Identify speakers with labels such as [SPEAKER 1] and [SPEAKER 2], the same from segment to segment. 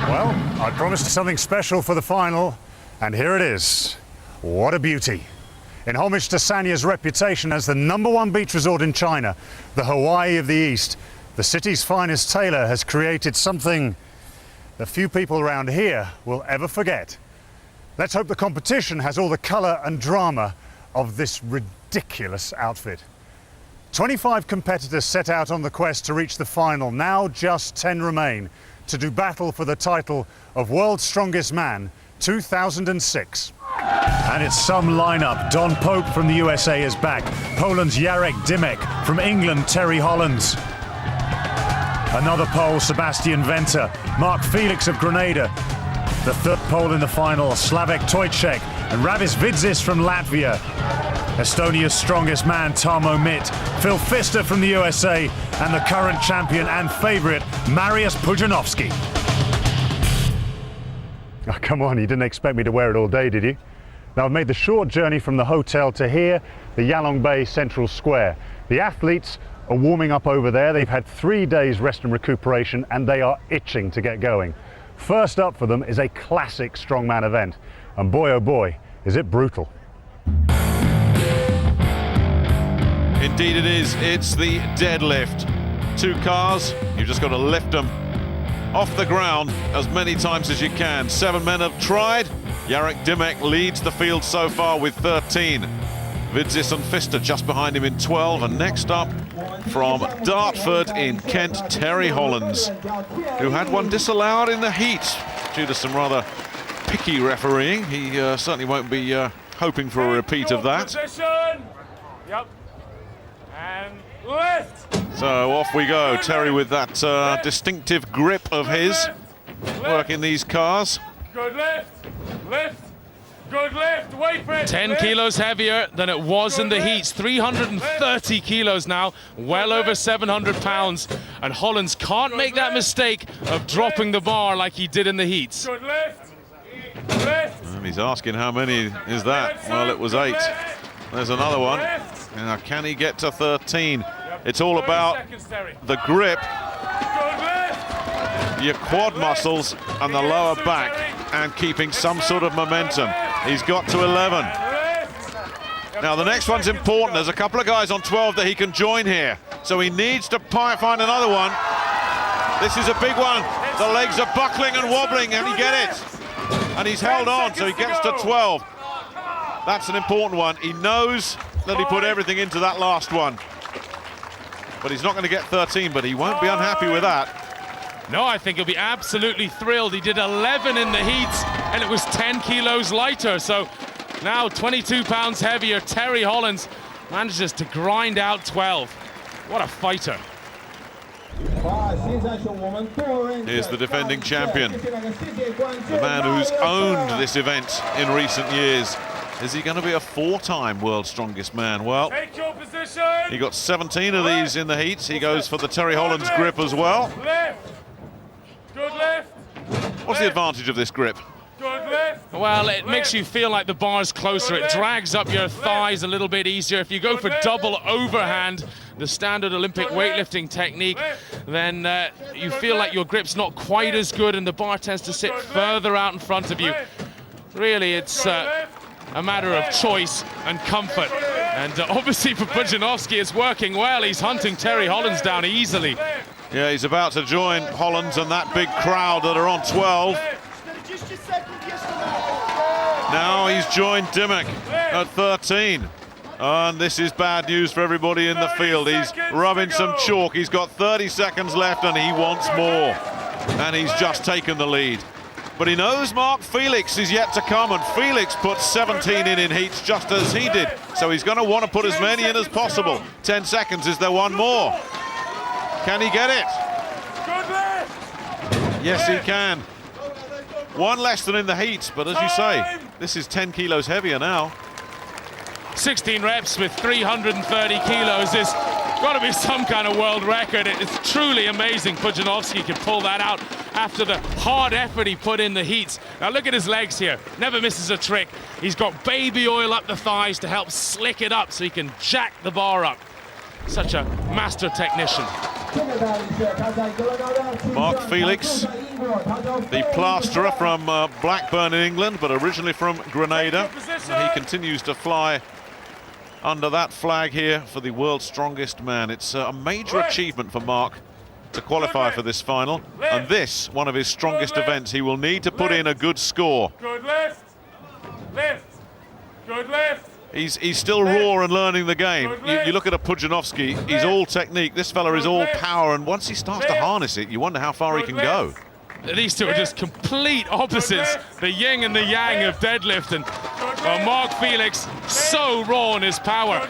[SPEAKER 1] Well, I promised something special for the final, and here it is. What a beauty. In homage to Sanya's reputation as the #1 beach resort in China, the Hawaii of the East, the city's finest tailor has created something that few people around here will ever forget. Let's hope the competition has all the colour and drama of this ridiculous outfit. 25 competitors set out on the quest to reach the final. Now just 10 remain to do battle for the title of World's Strongest Man 2006. And it's some lineup. Don Pope from the USA is back. Poland's Jarek Dymek. From England, Terry Hollands. Another Pole, Sebastian Wenta. Mark Felix of Grenada. The third Pole in the final, Toczek. And Raivis Vidzis from Latvia. Estonia's strongest man, Tarmo Mitt. Phil Pfister from the USA. And the current champion and favourite, Mariusz Pudzianowski. Oh, come on, you didn't expect me to wear it all day, did you? Now, I've made the short journey from the hotel to here, the Yalong Bay Central Square. The athletes are warming up over there. They've had 3 days rest and recuperation, and they are itching to get going. First up for them is a classic strongman event. And boy, oh boy, is it brutal.
[SPEAKER 2] Indeed it is. It's the deadlift. 2 cars, you've just got to lift them off the ground as many times as you can. 7 men have tried. Jarek Dymek leads the field so far with 13. Vidzis and Pfister just behind him in 12. And next up from Dartford in Kent, Terry Hollands, who had one disallowed in the heat due to some rather picky refereeing. He certainly won't be hoping for a repeat of that.
[SPEAKER 3] Yep. And lift.
[SPEAKER 2] So off we go. Terry with that distinctive grip of his, working these cars.
[SPEAKER 3] Good lift. Lift. Good lift. Wait for it.
[SPEAKER 4] 10 kilos heavier than it was in the heats. 330 kilos now, well over 700 pounds. And Hollands can't make that mistake of dropping the bar like he did in the heats.
[SPEAKER 3] Good lift. Lift.
[SPEAKER 2] And he's asking how many is that? Well, it was 8. There's another one. Now, can he get to 13? It's all about the grip, your quad muscles and the lower back, and keeping some sort of momentum. He's got to 11. Now the next one's important. There's a couple of guys on 12 that he can join here, so he needs to find another one. This is a big one. The legs are buckling and wobbling, and he get it. And he's held on, so he gets to 12. That's an important one. He knows that he put everything into that last one. But he's not going to get 13, but he won't be unhappy with that.
[SPEAKER 4] No, I think he'll be absolutely thrilled. He did 11 in the heats, and it was 10 kilos lighter. So now 22 pounds heavier. Terry Hollands manages to grind out 12. What a fighter.
[SPEAKER 2] Here's the defending champion, the man who's owned this event in recent years. Is he going to be a 4-time World's Strongest Man? Well,
[SPEAKER 3] Take your position.
[SPEAKER 2] he got 17 of these in the heats. He goes for the Terry Hollands grip as well.
[SPEAKER 3] Lift. Good lift.
[SPEAKER 2] What's the advantage of this grip?
[SPEAKER 3] Good lift.
[SPEAKER 4] Well, it makes you feel like the bar's closer. It drags up your thighs a little bit easier. If you go for double overhand, the standard Olympic weightlifting technique, then you feel like your grip's not quite as good and the bar tends to sit further out in front of you. Really, it's a matter of choice and comfort. And obviously for Pudzianowski, it's working well. He's hunting Terry Hollands down easily.
[SPEAKER 2] Yeah, he's about to join Hollands and that big crowd that are on 12. Now he's joined Dymek at 13. And this is bad news for everybody in the field. He's rubbing some chalk. He's got 30 seconds left and he wants more. And he's just taken the lead. But he knows Mark Felix is yet to come, and Felix put 17 in heats just as he did. So he's going to want to put as many in as possible. 10 seconds, is there one more? Can he get it? Yes, he can. One less than in the heats, but as you say, this is 10 kilos heavier now.
[SPEAKER 4] 16 reps with 330 kilos is got to be some kind of world record. It's truly amazing Pudzianowski can pull that out after the hard effort he put in the heats. Now look at his legs here, never misses a trick. He's got baby oil up the thighs to help slick it up so he can jack the bar up. Such a master technician.
[SPEAKER 2] Mark Felix, the plasterer from Blackburn in England, but originally from Grenada. And he continues to fly under that flag here for the world's strongest man. It's a major achievement for Mark to qualify for this final, and this, one of his strongest events. He will need to put in a good score.
[SPEAKER 3] Good lift. Lift. Good lift.
[SPEAKER 2] He's still raw and learning the game. You look at a Pudzianowski, he's all technique. This fella is all power, and once he starts to harness it, you wonder how far he can go.
[SPEAKER 4] These two are just complete opposites, the yin and the yang of deadlift, and Mark Felix so raw in his power.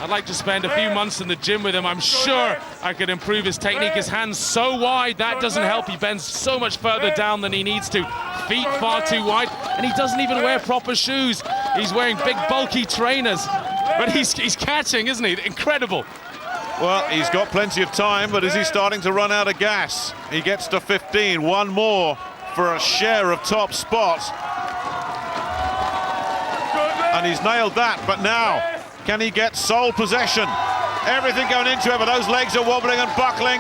[SPEAKER 4] I'd like to spend a few months in the gym with him. I'm sure I could improve his technique. His hands so wide, that doesn't help. He bends so much further down than he needs to. Feet far too wide, and he doesn't even wear proper shoes. He's wearing big, bulky trainers. But he's catching, isn't he? Incredible.
[SPEAKER 2] Well, he's got plenty of time, but is he starting to run out of gas? He gets to 15, one more for a share of top spot. And he's nailed that, but now, can he get sole possession? Everything going into it, but those legs are wobbling and buckling.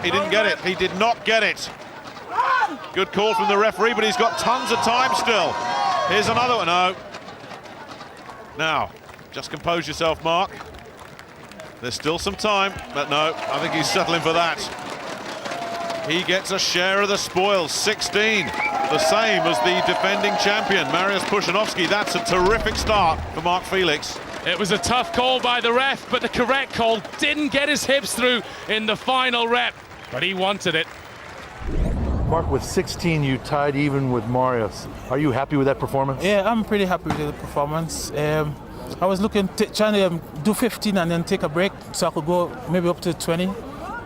[SPEAKER 2] He didn't get it, he did not get it. Good call from the referee, but he's got tons of time still. Here's another one, no. Now, just compose yourself, Mark. There's still some time, but no, I think he's settling for that. He gets a share of the spoils, 16. The same as the defending champion, Mariusz Pudzianowski. That's a terrific start for Mark Felix.
[SPEAKER 4] It was a tough call by the ref, but the correct call. Didn't get his hips through in the final rep, but he wanted it.
[SPEAKER 5] Mark, with 16, you tied even with Mariusz. Are you happy with that performance?
[SPEAKER 6] Yeah, I'm pretty happy with the performance. I was trying to do 15 and then take a break so I could go maybe up to 20.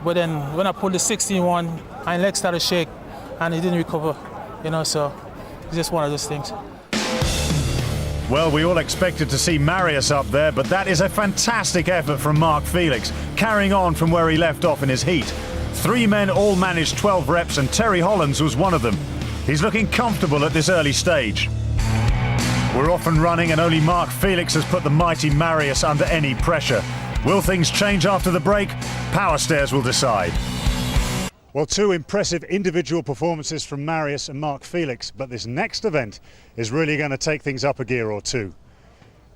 [SPEAKER 6] But then when I pulled the 16 one, my leg started to shake and it didn't recover, so it's just one of those things.
[SPEAKER 1] Well, we all expected to see Mariusz up there, but that is a fantastic effort from Mark Felix, carrying on from where he left off in his heat. 3 men all managed 12 reps, and Terry Hollands was one of them. He's looking comfortable at this early stage. We're off and running, and only Mark Felix has put the mighty Mariusz under any pressure. Will things change after the break? Power Stairs will decide. Well, 2 impressive individual performances from Mariusz and Mark Felix, but this next event is really going to take things up a gear or 2.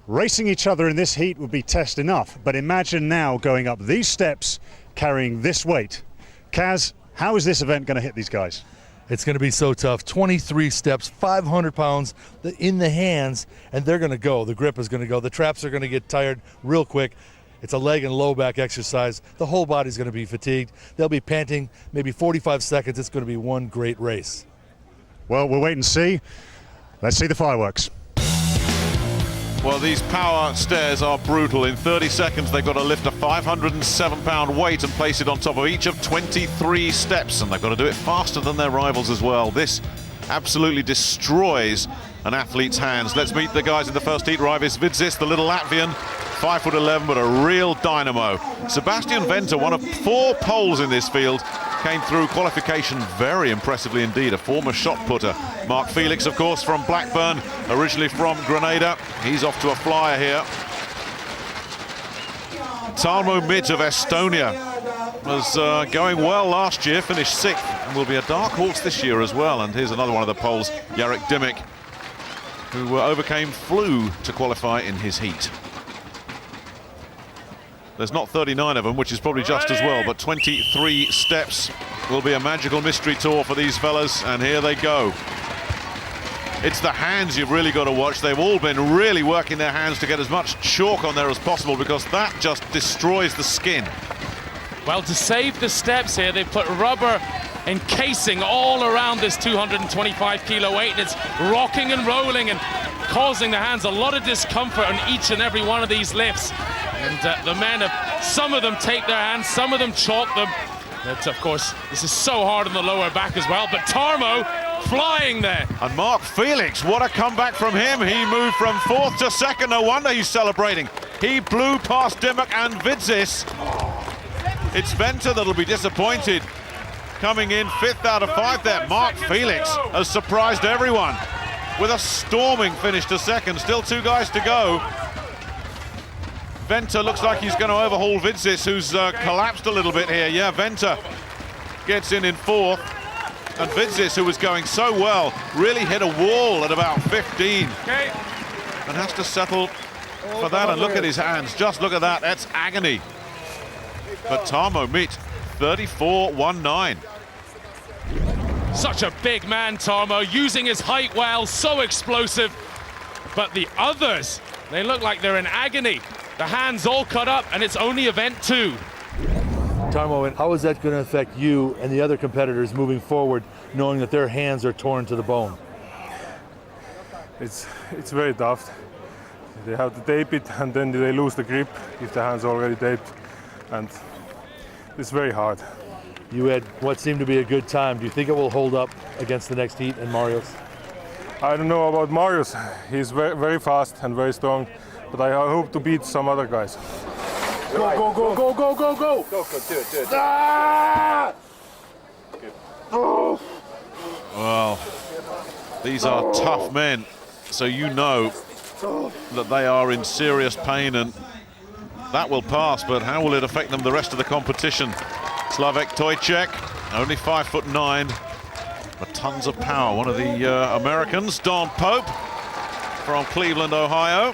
[SPEAKER 1] Racing each other in this heat would be test enough, but imagine now going up these steps carrying this weight. Kaz, how is this event going to hit these guys?
[SPEAKER 5] It's going to be so tough. 23 steps, 500 pounds in the hands, and they're going to go. The grip is going to go. The traps are going to get tired real quick. It's a leg and low back exercise. The whole body's going to be fatigued. They'll be panting maybe 45 seconds. It's going to be one great race.
[SPEAKER 1] Well, we'll wait and see. Let's see the fireworks.
[SPEAKER 2] Well, these power stairs are brutal. In 30 seconds, they've got to lift a 507-pound weight and place it on top of each of 23 steps, and they've got to do it faster than their rivals as well. This absolutely destroys an athlete's hands. Let's meet the guys in the first heat. Raivis Vidzis, the little Latvian, 5'11", but a real dynamo. Sebastian Wenta, one of 4 poles in this field, came through qualification very impressively indeed, a former shot putter. Mark Felix, of course, from Blackburn, originally from Grenada. He's off to a flyer here. Tarmo Mitt of Estonia was going well last year, finished 6th, and will be a dark horse this year as well. And here's another one of the poles, Jarek Dymek, who overcame flu to qualify in his heat. There's not 39 of them, which is probably just as well, but 23 steps will be a magical mystery tour for these fellas, and here they go. It's the hands you've really got to watch. They've all been really working their hands to get as much chalk on there as possible, because that just destroys the skin.
[SPEAKER 4] Well, to save the steps here, they put rubber encasing all around this 225 kilo weight, and it's rocking and rolling and causing the hands a lot of discomfort on each and every one of these lifts. And the men, some of them take their hands, some of them chalk them. But of course, this is so hard on the lower back as well. But Tarmo flying there.
[SPEAKER 2] And Mark Felix, what a comeback from him. He moved from 4th to 2nd. No wonder he's celebrating. He blew past Dymek and Vidzis. It's Wenta that'll be disappointed. Coming in 5th out of 5 there. Mark Felix has surprised everyone with a storming finish to 2nd. Still 2 guys to go. Wenta looks like he's going to overhaul Vidzis, who's collapsed a little bit here. Yeah, Wenta gets in fourth. And Vidzis, who was going so well, really hit a wall at about 15.
[SPEAKER 3] Okay.
[SPEAKER 2] And has to settle for that. And look at his hands. Just look at that. That's agony. But Tarmo Mitt, 34.19.
[SPEAKER 4] Such a big man, Tarmo, using his height well, so explosive. But the others, they look like they're in agony. The hands all cut up, and it's only event 2.
[SPEAKER 5] Tarmo, how is that going to affect you and the other competitors moving forward, knowing that their hands are torn to the bone?
[SPEAKER 7] It's very tough. They have to tape it, and then they lose the grip if the hand's already taped, and it's very hard.
[SPEAKER 5] You had what seemed to be a good time. Do you think it will hold up against the next heat and Mariusz?
[SPEAKER 7] I don't know about Mariusz. He's very, very fast and very strong, but I hope to beat some other guys.
[SPEAKER 3] Go, go, go, go, go, go, go!
[SPEAKER 7] Go, do it.
[SPEAKER 3] Ah!
[SPEAKER 2] Well, these are tough men, so you know that they are in serious pain, and that will pass, but how will it affect them the rest of the competition? Toczek, only 5'9", but tons of power. One of the Americans, Don Pope, from Cleveland, Ohio.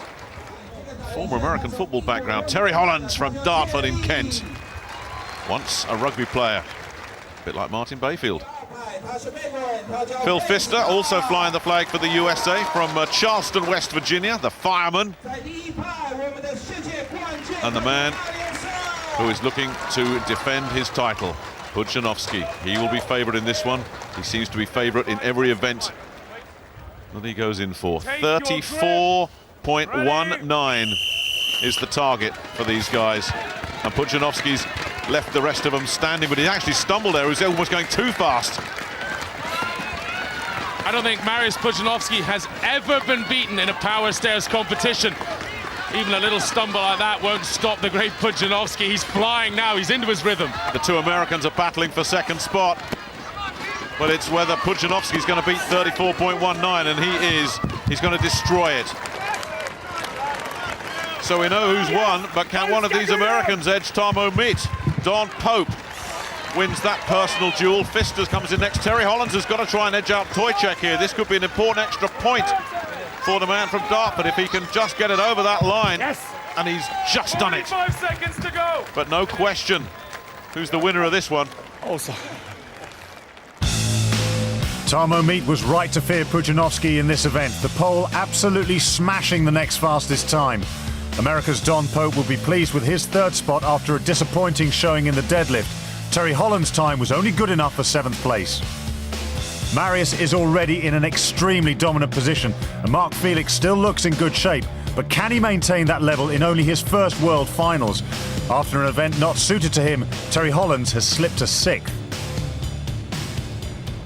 [SPEAKER 2] Former American football background. Terry Hollands from Dartford in Kent. Once a rugby player. A bit like Martin Bayfield. Phil Pfister also flying the flag for the USA from Charleston, West Virginia, the fireman. And the man who is looking to defend his title, Pudzianowski. He will be favourite in this one. He seems to be favourite in every event that he goes in for. 34.19 is the target for these guys. And Pudzianowski's left the rest of them standing, but he actually stumbled there. He was almost going too fast.
[SPEAKER 4] I don't think Mariusz Pudzianowski has ever been beaten in a power stairs competition. Even a little stumble like that won't stop the great Pudzianowski. He's flying now, he's into his rhythm.
[SPEAKER 2] The two Americans are battling for second spot, but it's whether Pudzianowski's going to beat 34.19, and he's going to destroy it. So we know who's won, but can one of these Americans edge Tarmo Mitt? Don Pope wins that personal duel. Pfister comes in next. Terry Hollands has got to try and edge out Toczek here. This could be an important extra point for the man from Dartford if he can just get it over that line.
[SPEAKER 3] Yes.
[SPEAKER 2] And he's just done it.
[SPEAKER 3] 5 seconds to go.
[SPEAKER 2] But no question who's the winner of this one.
[SPEAKER 3] Also.
[SPEAKER 1] Tarmo Mitt was right to fear Pudzianowski in this event. The Pole absolutely smashing the next fastest time. America's Don Pope will be pleased with his third spot after a disappointing showing in the deadlift. Terry Holland's time was only good enough for 7th place. Mariusz is already in an extremely dominant position, and Mark Felix still looks in good shape, but can he maintain that level in only his first World Finals? After an event not suited to him, Terry Hollands has slipped to 6th.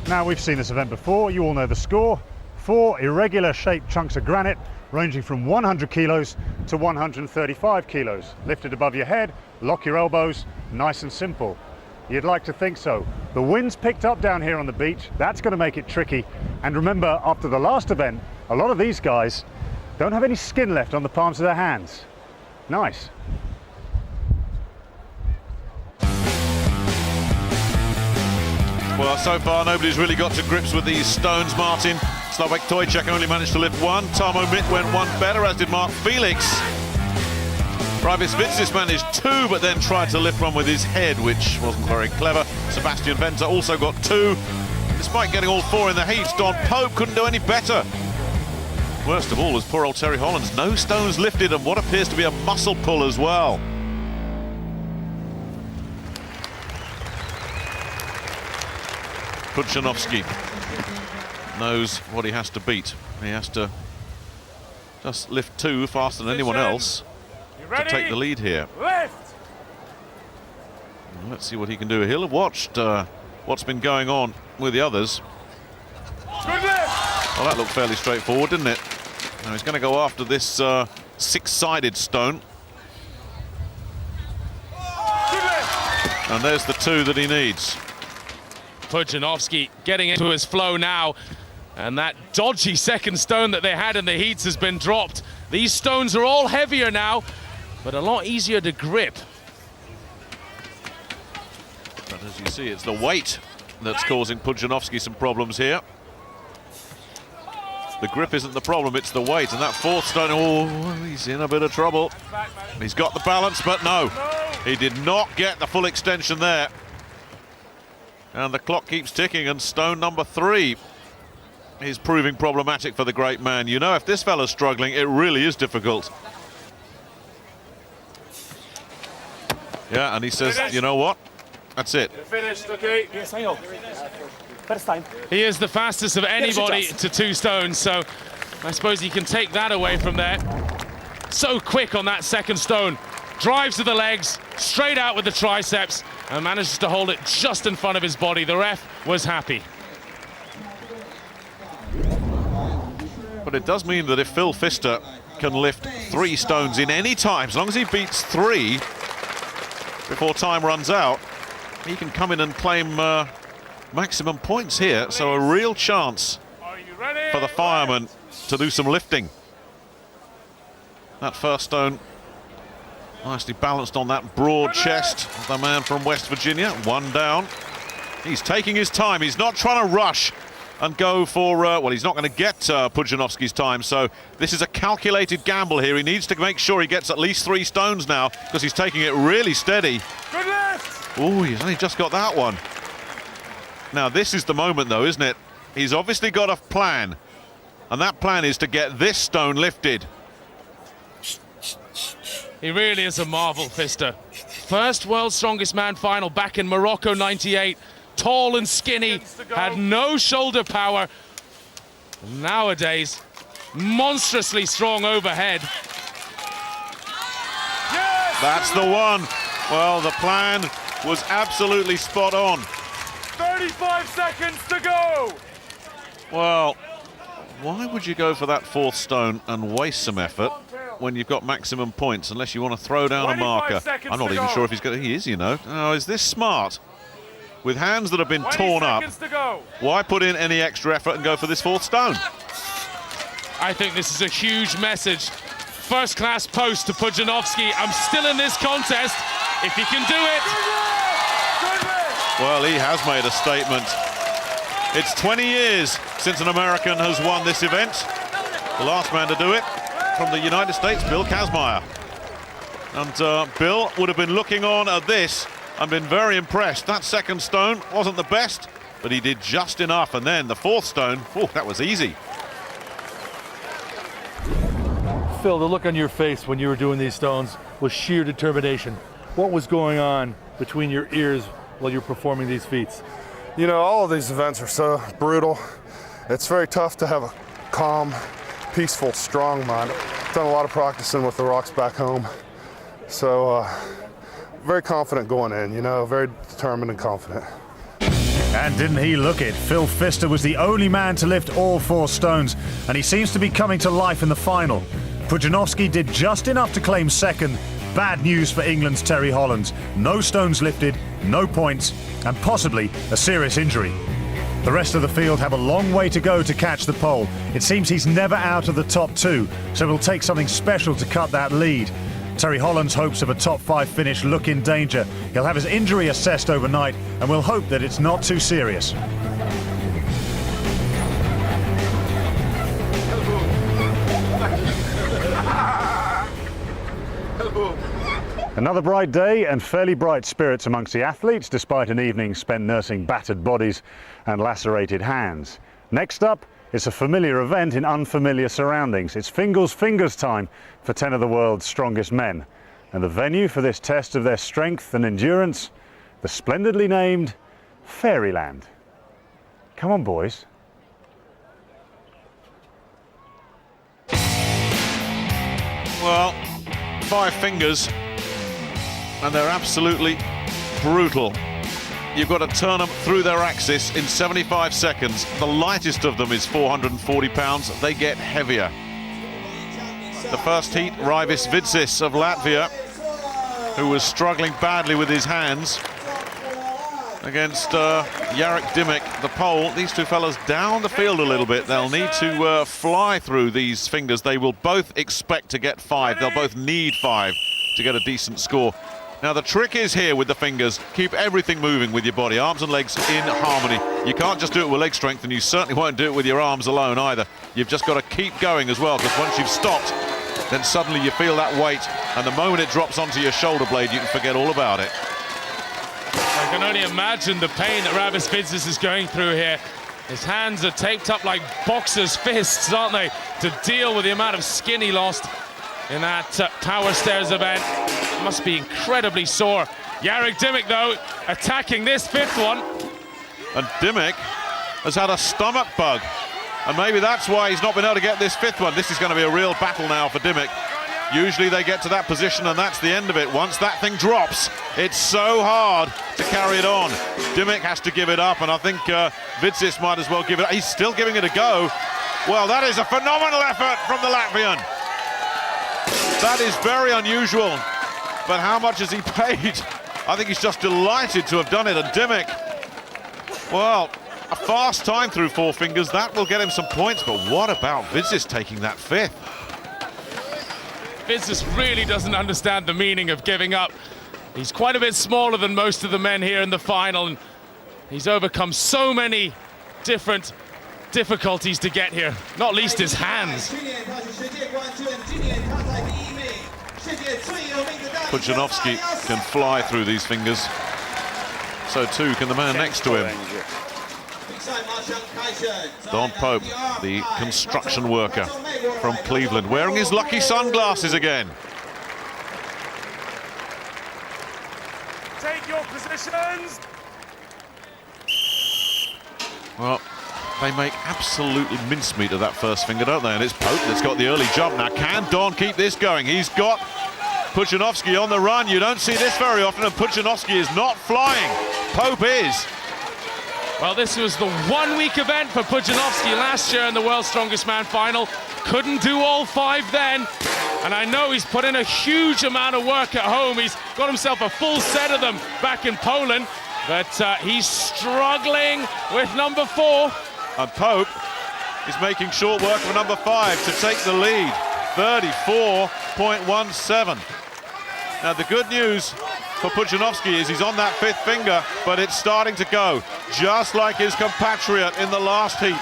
[SPEAKER 1] Now, we've seen this event before, you all know the score. 4 irregular shaped chunks of granite ranging from 100 kilos to 135 kilos. Lifted above your head, lock your elbows, nice and simple. You'd like to think so. The wind's picked up down here on the beach. That's going to make it tricky. And remember, after the last event, a lot of these guys don't have any skin left on the palms of their hands. Nice.
[SPEAKER 2] Well, so far nobody's really got to grips with these stones, Martin. Toczek only managed to lift 1. Tarmo Mitt went 1 better, as did Mark Felix. Raivis Vidzis managed 2, but then tried to lift one with his head, which wasn't very clever. Sebastian Wenta also got 2. Despite getting all 4 in the heats, Don Pope couldn't do any better. Worst of all was poor old Terry Hollands. No stones lifted, and what appears to be a muscle pull as well. Pudzianowski knows what he has to beat. He has to just lift 2 faster than anyone else to take the lead here.
[SPEAKER 3] Lift.
[SPEAKER 2] Let's see what he can do. He'll have watched what's been going on with the others.
[SPEAKER 3] Good lift.
[SPEAKER 2] Well, that looked fairly straightforward, didn't it? Now he's going to go after this 6-sided stone.
[SPEAKER 3] Good lift.
[SPEAKER 2] And there's the 2 that he needs.
[SPEAKER 4] Pudzianowski getting into his flow now, and that dodgy second stone that they had in the heats has been dropped. These stones are all heavier now, but a lot easier to grip.
[SPEAKER 2] But as you see, it's the weight that's causing Pudzianowski some problems here. The grip isn't the problem, it's the weight. And that fourth stone, oh, he's in a bit of trouble. He's got the balance, but no. He did not get the full extension there. And the clock keeps ticking, and stone number 3 is proving problematic for the great man. You know, if this fella's struggling, it really is difficult. Yeah, and he says, you know what? That's it.
[SPEAKER 3] You're finished, okay?
[SPEAKER 8] Yes, I know. First time.
[SPEAKER 4] He is the fastest of anybody to 2 stones, so I suppose you can take that away from there. So quick on that second stone. Drives to the legs, straight out with the triceps, and manages to hold it just in front of his body. The ref was happy.
[SPEAKER 2] But it does mean that if Phil Pfister can lift 3 stones in any time, as long as he beats 3 before time runs out, he can come in and claim maximum points here. So a real chance for the fireman to do some lifting. That first stone nicely balanced on that broad chest of the man from West Virginia. 1 down. He's taking his time. He's not trying to rush and go for, well, he's not going to get Pudzianowski's time, so this is a calculated gamble here. He needs to make sure he gets at least 3 stones now, because he's taking it really steady.
[SPEAKER 3] Good lift!
[SPEAKER 2] Oh, he's only just got that one. Now, this is the moment, though, isn't it? He's obviously got a plan, and that plan is to get this stone lifted.
[SPEAKER 4] He really is a marvel, Pfister. First World's Strongest Man final back in Morocco '98. Tall and skinny, had no shoulder power. Nowadays, monstrously strong overhead.
[SPEAKER 3] Yes!
[SPEAKER 2] That's the one. Well, the plan was absolutely spot on.
[SPEAKER 3] 35 seconds to go!
[SPEAKER 2] Well, why would you go for that 4th stone and waste some effort when you've got maximum points, unless you want to throw down a marker? I'm not even sure if he's going to. He is, you know. Oh, is this smart? With hands that have been torn up, why put in any extra effort and go for this 4th stone?
[SPEAKER 4] I think this is a huge message. First-class post to Pudzianowski. I'm still in this contest if he can do it.
[SPEAKER 2] Well, he has made a statement. It's 20 years since an American has won this event. The last man to do it from the United States, Bill Kazmaier. And Bill would have been looking on at this and been very impressed. That second stone wasn't the best, but he did just enough. And then the 4th stone, oh, that was easy.
[SPEAKER 5] Phil, the look on your face when you were doing these stones was sheer determination. What was going on between your ears while you're performing these feats?
[SPEAKER 7] You know, all of these events are so brutal. It's very tough to have a calm, peaceful, strong mind. I've done a lot of practicing with the rocks back home. So, very confident going in, you know, very determined and confident.
[SPEAKER 1] And didn't he look it? Phil Pfister was the only man to lift all 4 stones, and he seems to be coming to life in the final. Pudzianowski did just enough to claim 2nd. Bad news for England's Terry Hollands. No stones lifted, no points, and possibly a serious injury. The rest of the field have a long way to go to catch the pole. It seems he's never out of the top 2, so it'll take something special to cut that lead. Terry Holland's hopes of a top 5 finish look in danger. He'll have his injury assessed overnight, and we'll hope that it's not too serious. Another bright day and fairly bright spirits amongst the athletes, despite an evening spent nursing battered bodies and lacerated hands. Next up, it's a familiar event in unfamiliar surroundings. It's Fingal's Fingers time for 10 of the world's strongest men. And the venue for this test of their strength and endurance, the splendidly named Fairyland. Come on, boys.
[SPEAKER 2] Well, 5 fingers, and they're absolutely brutal. You've got to turn them through their axis in 75 seconds. The lightest of them is 440 pounds. They get heavier. The first heat, Raivis Vidzis of Latvia, who was struggling badly with his hands, against Jarek, Dymek, the Pole. These 2 fellas down the field a little bit. They'll need to fly through these fingers. They will both expect to get 5. They'll both need 5 to get a decent score. Now the trick is here with the fingers, keep everything moving with your body, arms and legs in harmony. You can't just do it with leg strength, and you certainly won't do it with your arms alone either. You've just got to keep going as well, because once you've stopped, then suddenly you feel that weight, and the moment it drops onto your shoulder blade, you can forget all about it.
[SPEAKER 4] I can only imagine the pain that Raivis Vidzis is going through here. His hands are taped up like boxers' fists, aren't they, to deal with the amount of skin he lost in that power stairs event. Must be incredibly sore. Jarek Dymek, though, attacking this fifth one.
[SPEAKER 2] And Dymek has had a stomach bug, and maybe that's why he's not been able to get this fifth one. This is going to be a real battle now for Dymek. Usually they get to that position and that's the end of it. Once that thing drops, it's so hard to carry it on. Dymek has to give it up, and I think Vidzis might as well give it up. He's still giving it a go. Well, that is a phenomenal effort from the Latvian. That is very unusual, but how much has he paid? I think he's just delighted to have done it. And Dymek, well, a fast time through four fingers, that will get him some points, but what about Vidzis taking that fifth?
[SPEAKER 4] Vidzis really doesn't understand the meaning of giving up. He's quite a bit smaller than most of the men here in the final, and he's overcome so many different difficulties to get here, not least his hands.
[SPEAKER 2] Pudzianowski can fly through these fingers. So too can the man next to him. Don Pope, the construction worker from Cleveland, wearing his lucky sunglasses again.
[SPEAKER 3] Take your positions.
[SPEAKER 2] Well, they make absolutely mincemeat of that first finger, don't they? And it's Pope that's got the early jump. Now, can Don keep this going? He's got Pudzianowski on the run. You don't see this very often, and Pudzianowski is not flying. Pope is.
[SPEAKER 4] Well, this was the one-week event for Pudzianowski last year in the World's Strongest Man final. Couldn't do all five then, and I know he's put in a huge amount of work at home. He's got himself a full set of them back in Poland, but he's struggling with number 4.
[SPEAKER 2] And Pope is making short work of number 5 to take the lead, 34.17. Now, the good news for Pudzianowski is he's on that 5th finger, but it's starting to go, just like his compatriot in the last heat.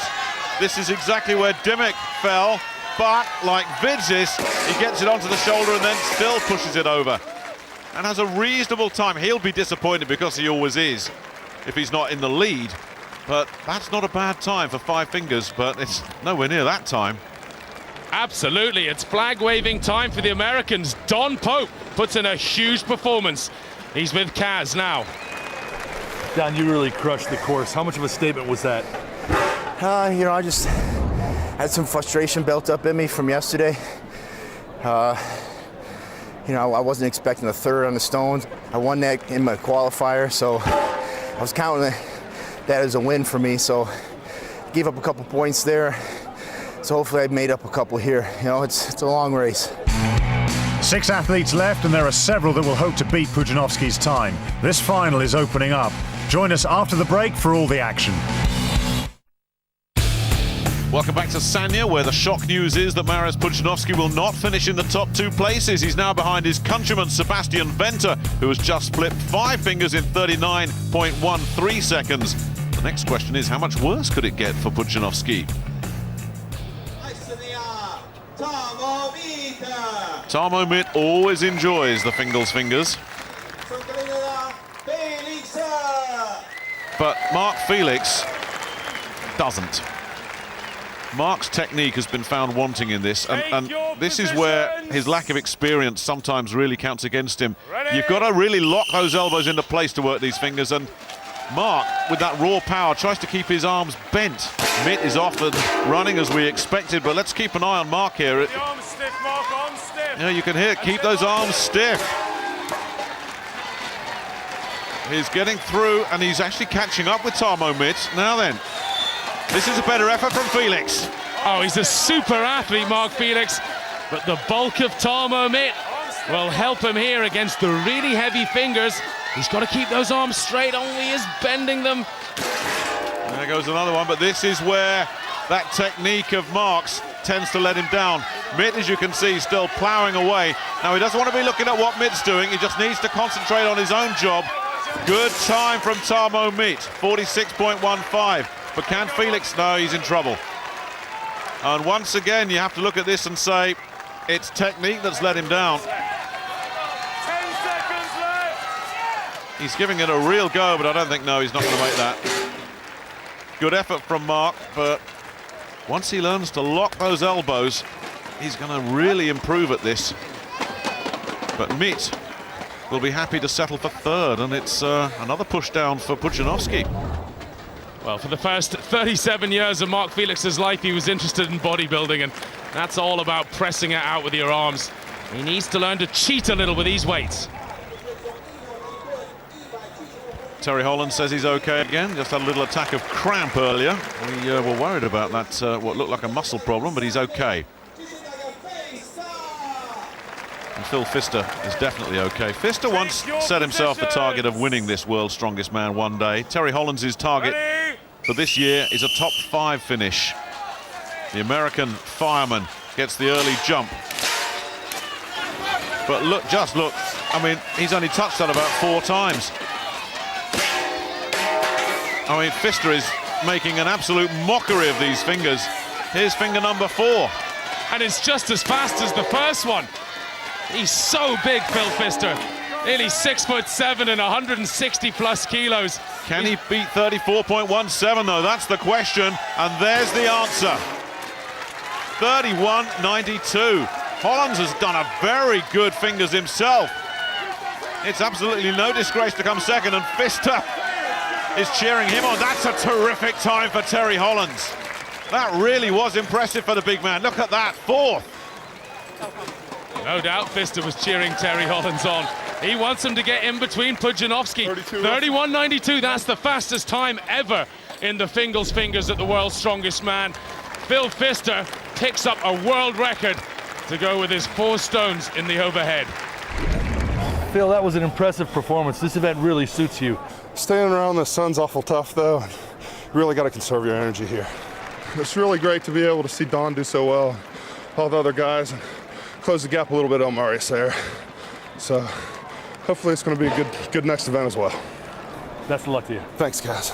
[SPEAKER 2] This is exactly where Dymek fell, but like Vidzis, he gets it onto the shoulder and then still pushes it over. And has a reasonable time. He'll be disappointed, because he always is, if he's not in the lead. But that's not a bad time for 5 fingers, but it's nowhere near that time.
[SPEAKER 4] Absolutely, it's flag-waving time for the Americans. Don Pope puts in a huge performance. He's with Kaz now.
[SPEAKER 5] Don, you really crushed the course. How much of a statement was that?
[SPEAKER 9] You know, I just had some frustration built up in me from yesterday. You know, I wasn't expecting a 3rd on the stones. I won that in my qualifier, so I was counting that as a win for me. So gave up a couple points there. So hopefully I made up a couple here. You know, it's a long race.
[SPEAKER 1] 6 athletes left, and there are several that will hope to beat Pudzianowski's time. This final is opening up. Join us after the break for all the action.
[SPEAKER 2] Welcome back to Sanya, where the shock news is that Mariusz Pudzianowski will not finish in the top 2 places. He's now behind his countryman Sebastian Wenta, who has just split 5 fingers in 39.13 seconds. The next question is, how much worse could it get for Pudzianowski? Tarmo Mitt always enjoys the fingers. But Mark Felix doesn't. Mark's technique has been found wanting in this, and this is where his lack of experience sometimes really counts against him. You've got to really lock those elbows into place to work these fingers, and Mark, with that raw power, tries to keep his arms bent. Mitt is off and running as we expected, but let's keep an eye on Mark here.
[SPEAKER 3] The arms stiff, Mark, arms stiff.
[SPEAKER 2] Yeah, you can hear it. Keep those arms stiff. He's getting through, and he's actually catching up with Tarmo Mitt. Now then, this is a better effort from Felix.
[SPEAKER 4] Oh, he's a super athlete, Mark Felix, but the bulk of Tarmo Mitt will help him here against the really heavy fingers. He's got to keep those arms straight, only he is bending them.
[SPEAKER 2] There goes another one, but this is where that technique of Mark's tends to let him down. Mitt, as you can see, still ploughing away. Now, he doesn't want to be looking at what Mitt's doing. He just needs to concentrate on his own job. Good time from Tarmo Mitt, 46.15. But can Felix? No, he's in trouble. And once again, you have to look at this and say, it's technique that's let him down.
[SPEAKER 3] 10 seconds left.
[SPEAKER 2] He's giving it a real go, but I don't think, no, he's not going to make that. Good effort from Mark, but once he learns to lock those elbows, he's going to really improve at this. But Mitt will be happy to settle for third, and it's another push down for Pudzianowski.
[SPEAKER 4] Well, for the first 37 years of Mark Felix's life, he was interested in bodybuilding, and that's all about pressing it out with your arms. He needs to learn to cheat a little with these weights.
[SPEAKER 2] Terry Holland says he's okay again. Just had a little attack of cramp earlier. We were worried about that, what looked like a muscle problem, but he's okay. And Phil Pfister is definitely okay. Pfister once set himself the target of winning this World's Strongest Man one day. Terry Holland's target for this year is a top 5 finish. The American fireman gets the early jump. But look, just look, I mean, he's only touched that about 4 times. I mean, Pfister is making an absolute mockery of these fingers. Here's finger number 4.
[SPEAKER 4] And it's just as fast as the first one. He's so big, Phil Pfister. Nearly 6'7" and 160 plus kilos.
[SPEAKER 2] Can he beat 34.17 though? That's the question. And there's the answer. 31.92. Hollands has done a very good fingers himself. It's absolutely no disgrace to come second, and Pfister is cheering him on. That's a terrific time for Terry Hollands. That really was impressive for the big man. Look at that, 4th.
[SPEAKER 4] No doubt Pfister was cheering Terry Hollands on. He wants him to get in between Pudzianowski. 31.92, that's the fastest time ever in the Fingal's fingers at the World's Strongest Man. Phil Pfister picks up a world record to go with his 4 stones in the overhead.
[SPEAKER 5] Phil, that was an impressive performance. This event really suits you.
[SPEAKER 7] Standing around the sun's awful tough though. You really got to conserve your energy here. It's really great to be able to see Don do so well, all the other guys, and close the gap a little bit on Mariusz there. So hopefully it's going to be a good next event as well.
[SPEAKER 5] Best of luck to you.
[SPEAKER 7] Thanks, guys.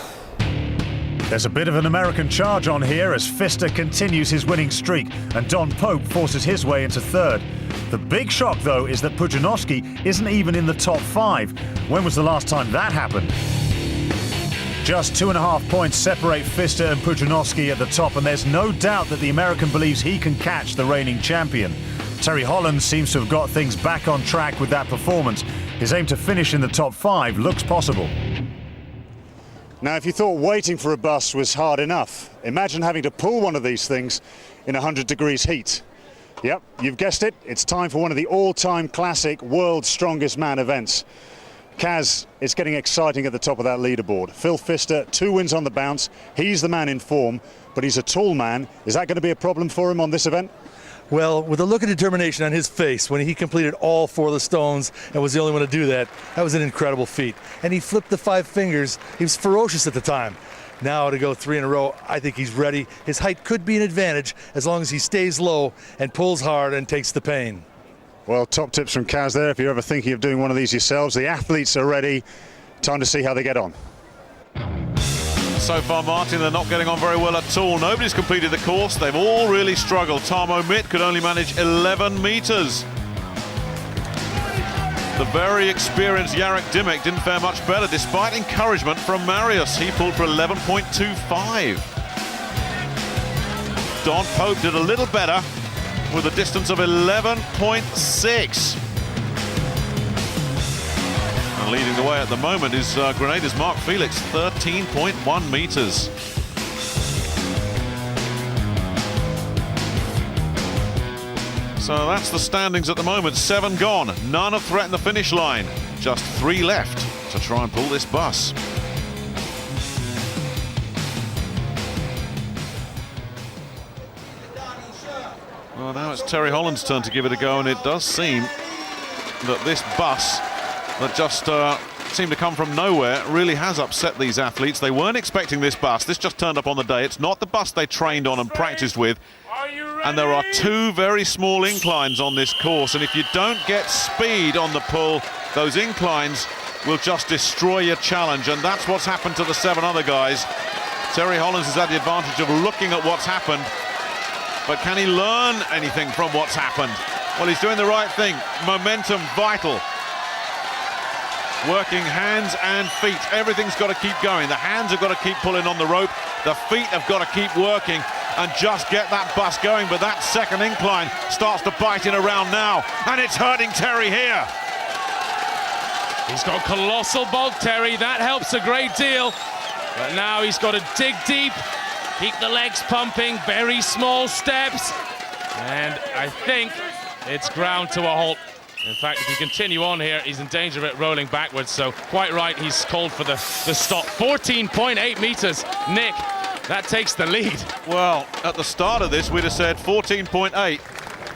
[SPEAKER 1] There's a bit of an American charge on here as Pfister continues his winning streak and Don Pope forces his way into third. The big shock, though, is that Pudzianowski isn't even in the top 5. When was the last time that happened? Just 2.5 points separate Pfister and Pudzianowski at the top, and there's no doubt that the American believes he can catch the reigning champion. Terry Holland seems to have got things back on track with that performance. His aim to finish in the top 5 looks possible. Now, if you thought waiting for a bus was hard enough, imagine having to pull one of these things in 100 degrees heat. Yep, you've guessed it, it's time for one of the all-time classic World's Strongest Man events. Kaz, it's getting exciting at the top of that leaderboard. Phil Pfister, 2 wins on the bounce. He's the man in form, but he's a tall man. Is that going to be a problem for him on this event?
[SPEAKER 5] Well, with the look of determination on his face when he completed all 4 of the stones and was the only one to do that, that was an incredible feat. And he flipped the 5 fingers. He was ferocious at the time. Now to go 3 in a row, I think he's ready. His height could be an advantage as long as he stays low and pulls hard and takes the pain.
[SPEAKER 1] Well, top tips from Kaz there. If you're ever thinking of doing one of these yourselves, the athletes are ready. Time to see how they get on.
[SPEAKER 2] So far, Martin, they're not getting on very well at all. Nobody's completed the course. They've all really struggled. Tarmo Mitt could only manage 11 meters. The very experienced Jarek Dymek didn't fare much better, despite encouragement from Mariusz. He pulled for 11.25. Don Pope did a little better with a distance of 11.6. And leading the way at the moment is Grenada's Mark Felix, 13.1 meters. So that's the standings at the moment. 7 gone. None have threatened the finish line. Just 3 left to try and pull this bus. Well, now it's Terry Holland's turn to give it a go, and it does seem that this bus that just seemed to come from nowhere really has upset these athletes. They weren't expecting this bus. This just turned up on the day. It's not the bus they trained on and practiced with. And there are two very small inclines on this course, and if you don't get speed on the pull, those inclines will just destroy your challenge, and that's what's happened to the 7 other guys. Terry Hollands has had the advantage of looking at what's happened, but can he learn anything from what's happened? Well, he's doing the right thing. Momentum vital. Working hands and feet. Everything's got to keep going. The hands have got to keep pulling on the rope. The feet have got to keep working and just get that bus going. But that second incline starts to bite in around now, and it's hurting Terry here.
[SPEAKER 4] He's got colossal bulk, Terry. That helps a great deal. But now he's got to dig deep, keep the legs pumping, very small steps. And I think it's ground to a halt. In fact, if you continue on here, he's in danger of it rolling backwards. So quite right, he's called for the stop. 14.8 meters, Nick. That takes the lead.
[SPEAKER 2] Well, at the start of this, we'd have said 14.8.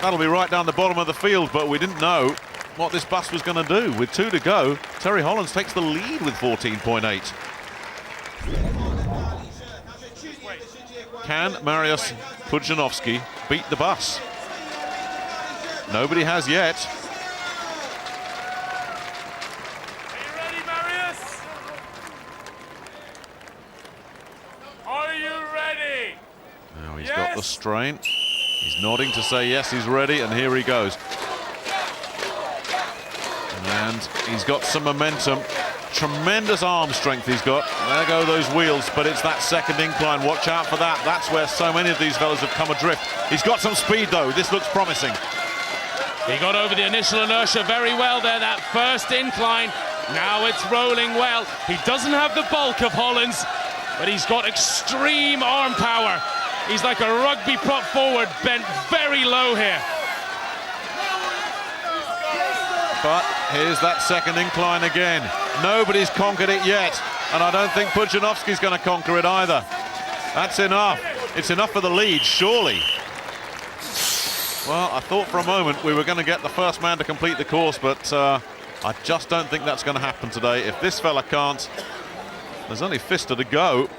[SPEAKER 2] That'll be right down the bottom of the field, but we didn't know what this bus was going to do. With 2 to go, Terry Hollands takes the lead with 14.8. Can Mariusz Pudzianowski beat the bus? Nobody has yet.
[SPEAKER 3] Are you ready, Mariusz? Are you ready?
[SPEAKER 2] Now he's got the strain. He's nodding to say yes, he's ready, and here he goes. And he's got some momentum. Tremendous arm strength he's got. There go those wheels, but it's that second incline. Watch out for that. That's where so many of these fellas have come adrift. He's got some speed, though. This looks promising.
[SPEAKER 4] He got over the initial inertia very well there, that first incline. Now it's rolling well. He doesn't have the bulk of Hollands, but he's got extreme arm power. He's like a rugby prop forward, bent very low here.
[SPEAKER 2] But here's that second incline again. Nobody's conquered it yet, and I don't think Pudzianowski's going to conquer it either. That's enough. It's enough for the lead, surely. Well, I thought for a moment we were going to get the first man to complete the course, but I just don't think that's going to happen today. If this fella can't, there's only Pfister to go.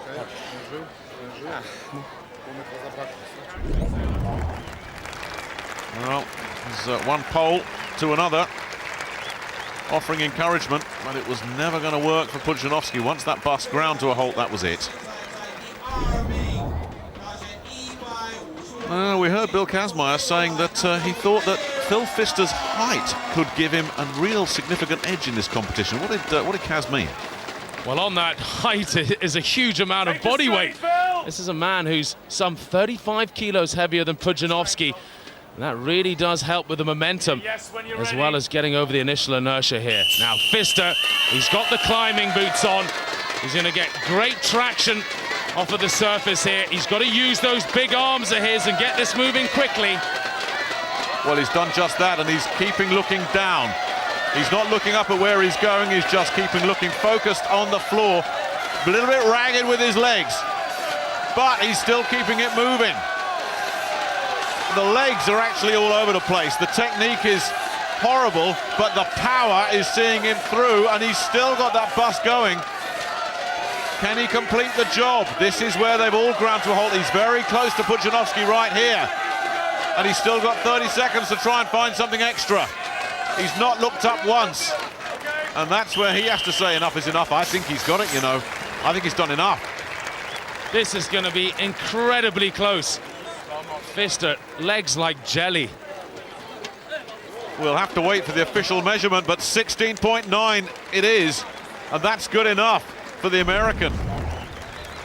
[SPEAKER 2] Well, there's one pole to another, offering encouragement, but it was never going to work for Pudzianowski. Once that bus ground to a halt, that was it. We heard Bill Kazmaier saying that he thought that Phil Pfister's height could give him a real significant edge in this competition. What did Kaz mean?
[SPEAKER 4] Well, on that, height is a huge amount of body weight. This is a man who's some 35 kilos heavier than Pudzianowski. And that really does help with the momentum, as well as getting over the initial inertia here. Now, Pfister, he's got the climbing boots on. He's going to get great traction off of the surface here. He's got to use those big arms of his and get this moving quickly.
[SPEAKER 2] Well, he's done just that, and he's keeping looking down. He's not looking up at where he's going. He's just keeping looking focused on the floor. A little bit ragged with his legs, but he's still keeping it moving. The legs are actually all over the place. The technique is horrible, but the power is seeing him through, and he's still got that bus going. Can he complete the job? This is where they've all ground to a halt. He's very close to Pudzianowski right here, and he's still got 30 seconds to try and find something extra. He's not looked up once, and that's where he has to say enough is enough. I think he's got it, you know. I think he's done enough.
[SPEAKER 4] This is going to be incredibly close. Pfister, legs like jelly.
[SPEAKER 2] We'll have to wait for the official measurement, but 16.9 it is, and that's good enough for the American.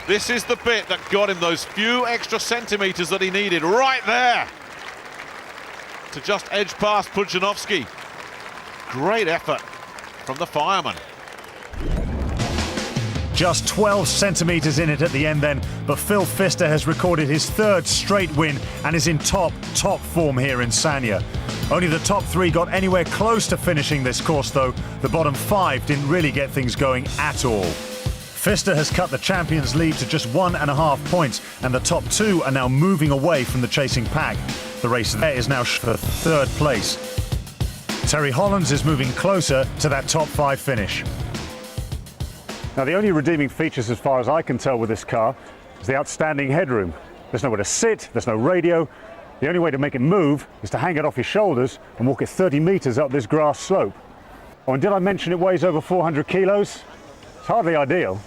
[SPEAKER 2] This is the bit that got him those few extra centimeters that he needed right there to just edge past Pudzianowski. Great effort from the fireman.
[SPEAKER 1] Just 12 centimetres in it at the end then, but Phil Pfister has recorded his third straight win and is in top form here in Sanya. Only the top 3 got anywhere close to finishing this course though. The bottom 5 didn't really get things going at all. Pfister has cut the champions lead to just 1.5 points, and the top 2 are now moving away from the chasing pack. The race there is now for 3rd place. Terry Hollands is moving closer to that top 5 finish. Now, the only redeeming features, as far as I can tell with this car, is the outstanding headroom. There's nowhere to sit, there's no radio, The only way to make it move is to hang it off his shoulders and walk it 30 meters up this grass slope. Oh, and did I mention it weighs over 400 kilos? It's hardly ideal.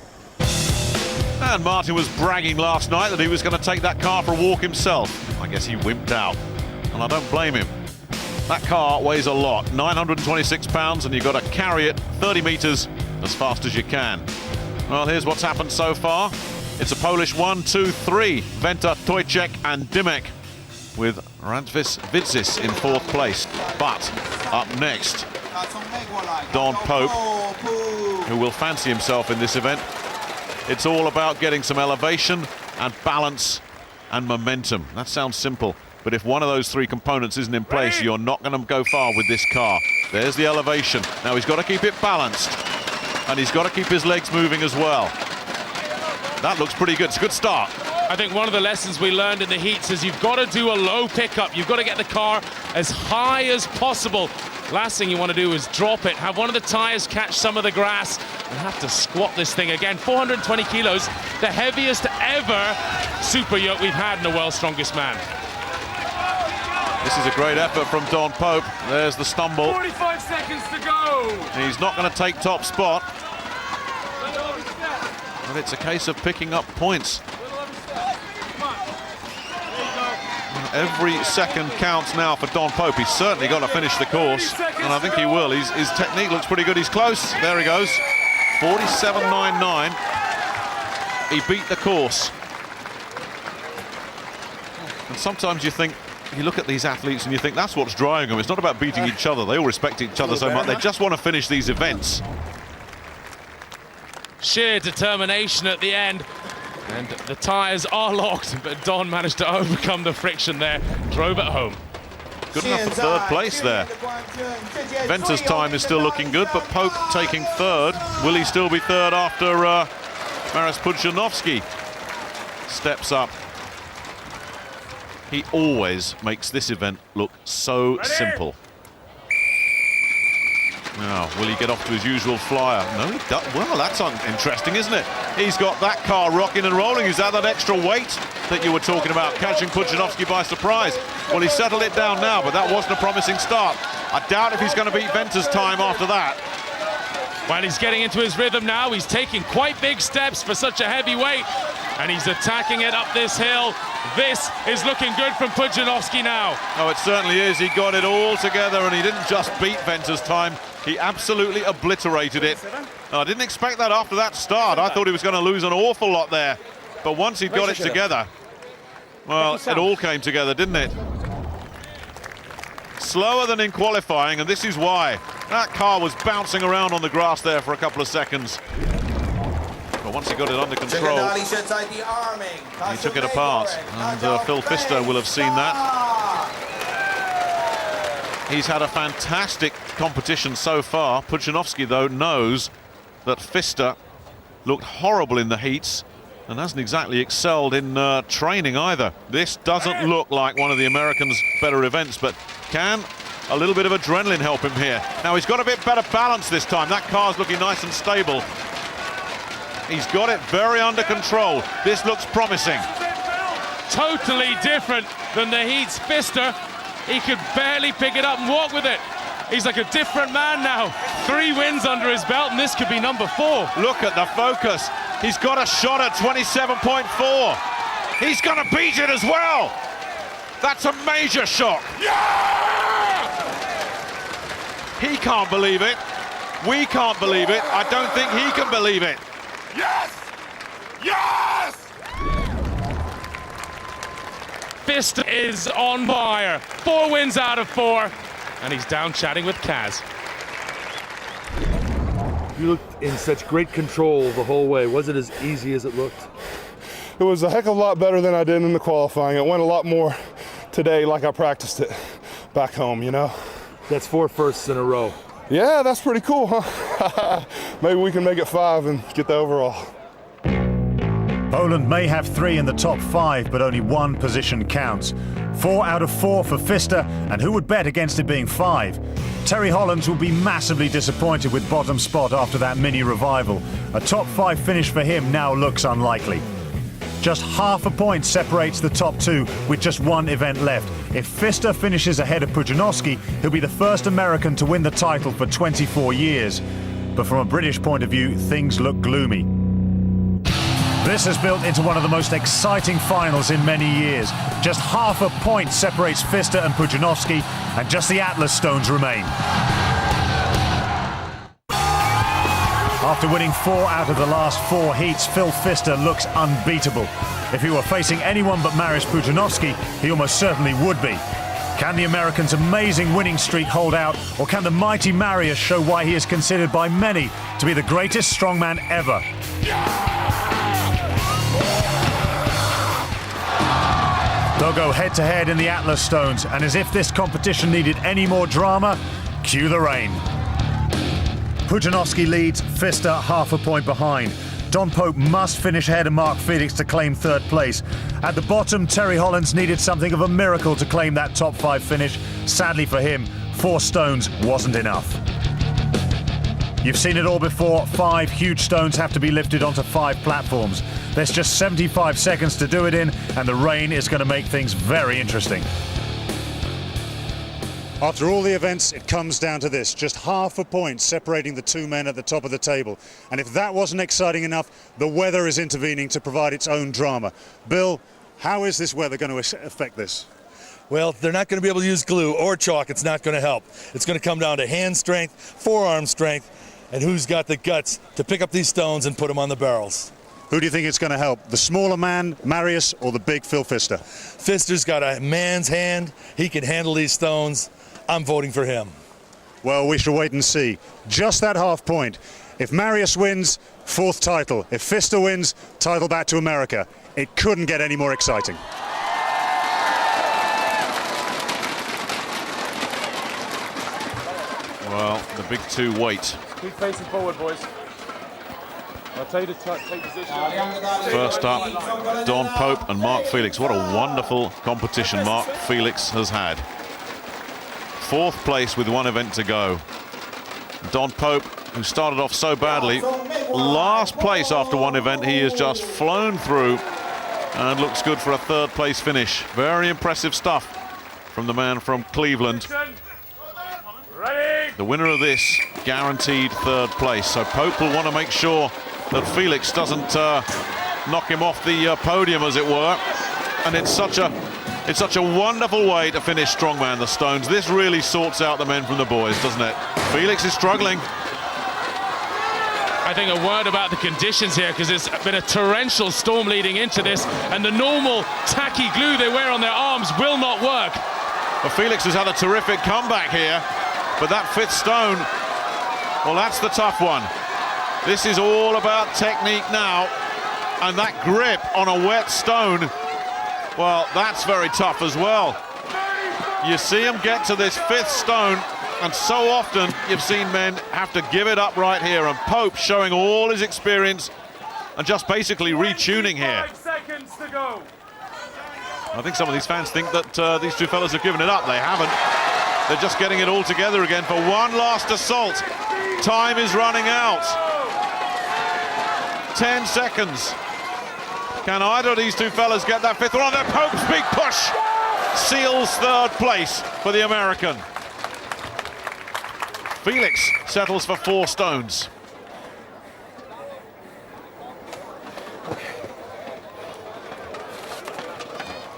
[SPEAKER 2] And Martin was bragging last night that he was going to take that car for a walk himself. I guess he wimped out, and I don't blame him. That car weighs a lot, 926 pounds, and you've got to carry it 30 meters as fast as you can. Well, here's what's happened so far. It's a Polish 1, 2, 3. Wenta, Toczek and Dymek, with Raivis Vidzis in 4th place. But up next, Don Pope, who will fancy himself in this event. It's all about getting some elevation and balance and momentum. That sounds simple, but if one of those 3 components isn't in place, you're not going to go far with this car. There's the elevation. Now he's got to keep it balanced, and he's got to keep his legs moving as well. That looks pretty good. It's a good start.
[SPEAKER 4] I think one of the lessons we learned in the heats is you've got to do a low pickup. You've got to get the car as high as possible. Last thing you want to do is drop it, have one of the tyres catch some of the grass, and have to squat this thing again. 420 kilos, the heaviest ever super yoke we've had in the World's Strongest Man.
[SPEAKER 2] This is a great effort from Don Pope. There's the stumble.
[SPEAKER 3] 45 seconds to go.
[SPEAKER 2] He's not going to take top spot, but it's a case of picking up points. Every second counts now for Don Pope. He's certainly got to finish the course, and I think he will. His technique looks pretty good. He's close. There he goes. 47.99. He beat the course. And sometimes you look at these athletes and you think that's what's driving them. It's not about beating each other. They all respect each other so much. They just want to finish these events.
[SPEAKER 4] Sheer determination at the end. And the tyres are locked, but Don managed to overcome the friction there, drove it home.
[SPEAKER 2] Good enough for 3rd place there. Wenta's time is still looking good, but Pope taking 3rd. Will he still be 3rd after Mariusz Pudzianowski steps up? He always makes this event look so simple. Now, will he get off to his usual flyer? No, he does. Well, that's interesting, isn't it? He's got that car rocking and rolling. He's had that extra weight that you were talking about, catching Pudzianowski by surprise. Well, he's settled it down now, but that wasn't a promising start. I doubt if he's going to beat Wenta's time after that.
[SPEAKER 4] Well, he's getting into his rhythm now. He's taking quite big steps for such a heavy weight, and he's attacking it up this hill. This is looking good from Pudzianowski now.
[SPEAKER 2] Oh, it certainly is. He got it all together, and he didn't just beat Wenta's time. He absolutely obliterated it. I didn't expect that after that start. I thought he was going to lose an awful lot there. But once he got it together, well, it all came together, didn't it? Slower than in qualifying, and this is why. That car was bouncing around on the grass there for a couple of seconds. But once he got it under control, he took it apart. And Phil Pfister will have seen that. He's had a fantastic competition so far. Pudzianowski, though, knows that Pfister looked horrible in the heats and hasn't exactly excelled in training either. This doesn't look like one of the Americans' better events, but can a little bit of adrenaline help him here? Now, he's got a bit better balance this time. That car's looking nice and stable. He's got it very under control. This looks promising.
[SPEAKER 4] Totally different than the heats. Pfister, he could barely pick it up and walk with it. He's like a different man now. 3 wins under his belt, and this could be number 4.
[SPEAKER 2] Look at the focus. He's got a shot at 27.4. He's going to beat it as well. That's a major shock.
[SPEAKER 3] Yeah!
[SPEAKER 2] He can't believe it. We can't believe it. I don't think he can believe it.
[SPEAKER 3] Yes! Yes!
[SPEAKER 4] Pfister is on fire. 4 wins out of 4. And he's down chatting with Kaz.
[SPEAKER 5] You looked in such great control the whole way. Was it as easy as it looked?
[SPEAKER 7] It was a heck of a lot better than I did in the qualifying. It went a lot more today like I practiced it back home, you know?
[SPEAKER 5] That's 4 firsts in a row.
[SPEAKER 7] Yeah, that's pretty cool, huh? Maybe we can make it 5 and get the overall.
[SPEAKER 1] Poland may have 3 in the top 5, but only 1 position counts. 4 out of 4 for Pfister, and who would bet against it being 5? Terry Hollands will be massively disappointed with bottom spot after that mini revival. A top 5 finish for him now looks unlikely. Just half a point separates the top two with just one event left. If Pfister finishes ahead of Pudzianowski, he'll be the first American to win the title for 24 years. But from a British point of view, things look gloomy. This has built into one of the most exciting finals in many years. Just half a point separates Pfister and Pudzianowski, and just the Atlas stones remain. After winning 4 out of the last 4 heats, Phil Pfister looks unbeatable. If he were facing anyone but Mariusz Pudzianowski, he almost certainly would be. Can the American's amazing winning streak hold out, or can the mighty Mariusz show why he is considered by many to be the greatest strongman ever? They'll go head-to-head in the Atlas stones, and as if this competition needed any more drama, cue the rain. Pudzianowski leads, Pfister half a point behind. Don Pope must finish ahead of Mark Felix to claim 3rd place. At the bottom, Terry Hollands needed something of a miracle to claim that top 5 finish. Sadly for him, 4 stones wasn't enough. You've seen it all before. 5 huge stones have to be lifted onto 5 platforms. There's just 75 seconds to do it in, and the rain is going to make things very interesting. After all the events, it comes down to this. Just half a point separating the 2 men at the top of the table. And if that wasn't exciting enough, the weather is intervening to provide its own drama. Bill, how is this weather going to affect this?
[SPEAKER 5] Well, they're not going to be able to use glue or chalk. It's not going to help. It's going to come down to hand strength, forearm strength, and who's got the guts to pick up these stones and put them on the barrels.
[SPEAKER 1] Who do you think it's going to help? The smaller man, Mariusz, or the big Phil Pfister?
[SPEAKER 5] Pfister's got a man's hand. He can handle these stones. I'm voting for him.
[SPEAKER 1] Well, we shall wait and see. Just that half point. If Mariusz wins, 4th title. If Pfister wins, title back to America. It couldn't get any more exciting.
[SPEAKER 2] Well, the big 2 wait.
[SPEAKER 3] Keep facing forward, boys. I'll tell you to take position.
[SPEAKER 2] First up, Don Pope and Mark Felix. What a wonderful competition Mark Felix has had. 4th place with 1 event to go. Don Pope, who started off so badly, last place after 1 event. He has just flown through and looks good for a 3rd place finish. Very impressive stuff from the man from Cleveland.
[SPEAKER 3] Ready?
[SPEAKER 2] The winner of this guaranteed 3rd place. So Pope will want to make sure that Felix doesn't knock him off the podium, as it were. And it's such a wonderful way to finish strongman the stones. This really sorts out the men from the boys, doesn't it? Felix is struggling.
[SPEAKER 4] I think a word about the conditions here, because it's been a torrential storm leading into this, and the normal tacky glue they wear on their arms will not work.
[SPEAKER 2] Well, Felix has had a terrific comeback here, but that 5th stone, well, that's the tough one. This is all about technique now, and that grip on a wet stone, well, that's very tough as well. You see him get to this 5th stone, and so often you've seen men have to give it up right here, and Pope showing all his experience and just basically retuning here.
[SPEAKER 3] 5 seconds to go.
[SPEAKER 2] I think some of these fans think that these 2 fellas have given it up. They haven't. They're just getting it all together again for one last assault. Time is running out. 10 seconds. Can either of these 2 fellas get that 5th one on there? Pope's big push seals 3rd place for the American. Felix settles for 4 stones.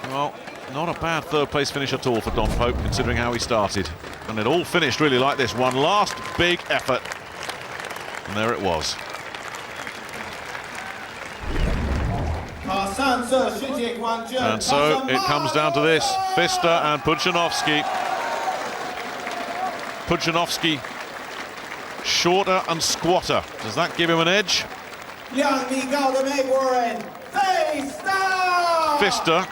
[SPEAKER 2] Well, not a bad 3rd place finish at all for Don Pope, considering how he started. And it all finished really like this. One last big effort. And there it was. And so it comes down to this. Pfister and Pudzianowski. Pudzianowski shorter and squatter. Does that give him an edge? Pfister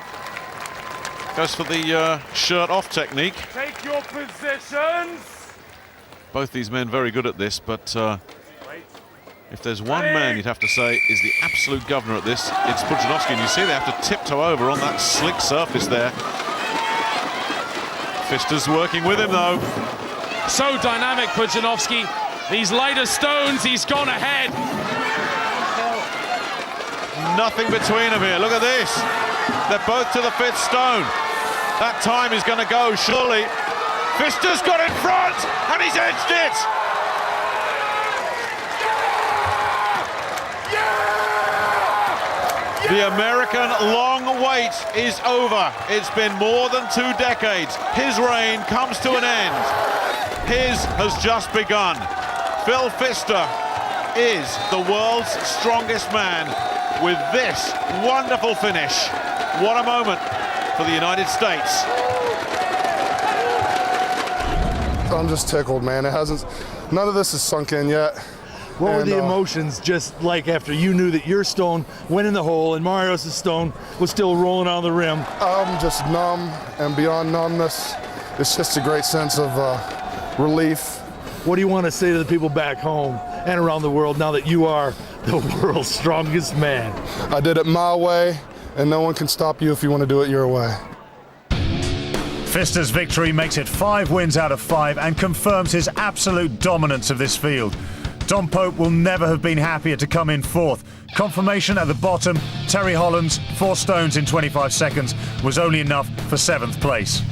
[SPEAKER 2] goes for the shirt off technique.
[SPEAKER 3] Take your positions.
[SPEAKER 2] Both these men very good at this, but if there's one man you'd have to say is the absolute governor at this, it's Pudzianowski, and you see they have to tiptoe over on that slick surface there. Pfister's working with him though.
[SPEAKER 4] So dynamic, Pudzianowski. These lighter stones, he's gone ahead.
[SPEAKER 2] nothing between them here. Look at this. They're both to the 5th stone. That time is going to go, surely. Pfister's got in front, and he's edged it. The American long wait is over. It's been more than 2 decades. His reign comes to an end. His has just begun. Phil Pfister is the world's strongest man with this wonderful finish. What a moment for the United States.
[SPEAKER 7] I'm just tickled, man. None of this is sunk in yet.
[SPEAKER 5] What were the emotions just like after you knew that your stone went in the hole and Mariusz's stone was still rolling on the rim?
[SPEAKER 7] I'm just numb, and beyond numbness, it's just a great sense of relief.
[SPEAKER 5] What do you want to say to the people back home and around the world now that you are the world's strongest man?
[SPEAKER 7] I did it my way, and no one can stop you if you want to do it your way.
[SPEAKER 1] Pfister's victory makes it 5 wins out of 5 and confirms his absolute dominance of this field. Dom Pope will never have been happier to come in 4th. Confirmation at the bottom, Terry Hollands, 4 stones in 25 seconds, was only enough for 7th place.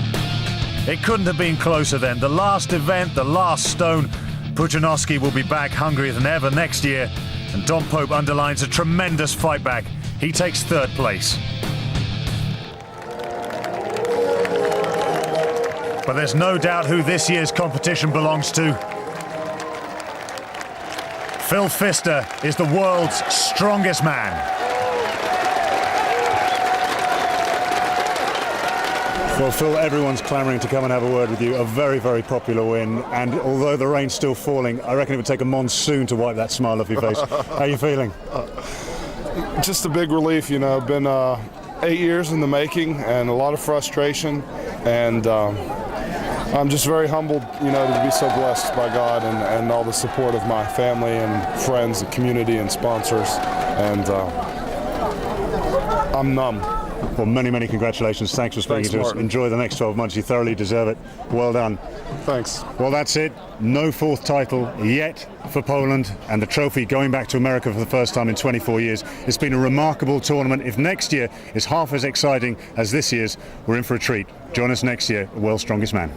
[SPEAKER 1] It couldn't have been closer then. The last event, the last stone. Pudzianowski will be back hungrier than ever next year, and Dom Pope underlines a tremendous fight back. He takes 3rd place. But there's no doubt who this year's competition belongs to. Phil Pfister is the world's strongest man. Well, Phil, everyone's clamouring to come and have a word with you. A very, very popular win. And although the rain's still falling, I reckon it would take a monsoon to wipe that smile off your face. How are you feeling?
[SPEAKER 7] Just a big relief, you know. Been 8 years in the making and a lot of frustration. And I'm just very humbled, you know, to be so blessed by God and all the support of my family and friends, the community and sponsors. And I'm numb.
[SPEAKER 1] Well, many, many congratulations. Thanks for speaking to us. Enjoy the next 12 months. You thoroughly deserve it. Well done.
[SPEAKER 7] Thanks.
[SPEAKER 1] Well, that's it. No 4th title yet for Poland, and the trophy going back to America for the first time in 24 years. It's been a remarkable tournament. If next year is half as exciting as this year's, we're in for a treat. Join us next year, World's Strongest Man.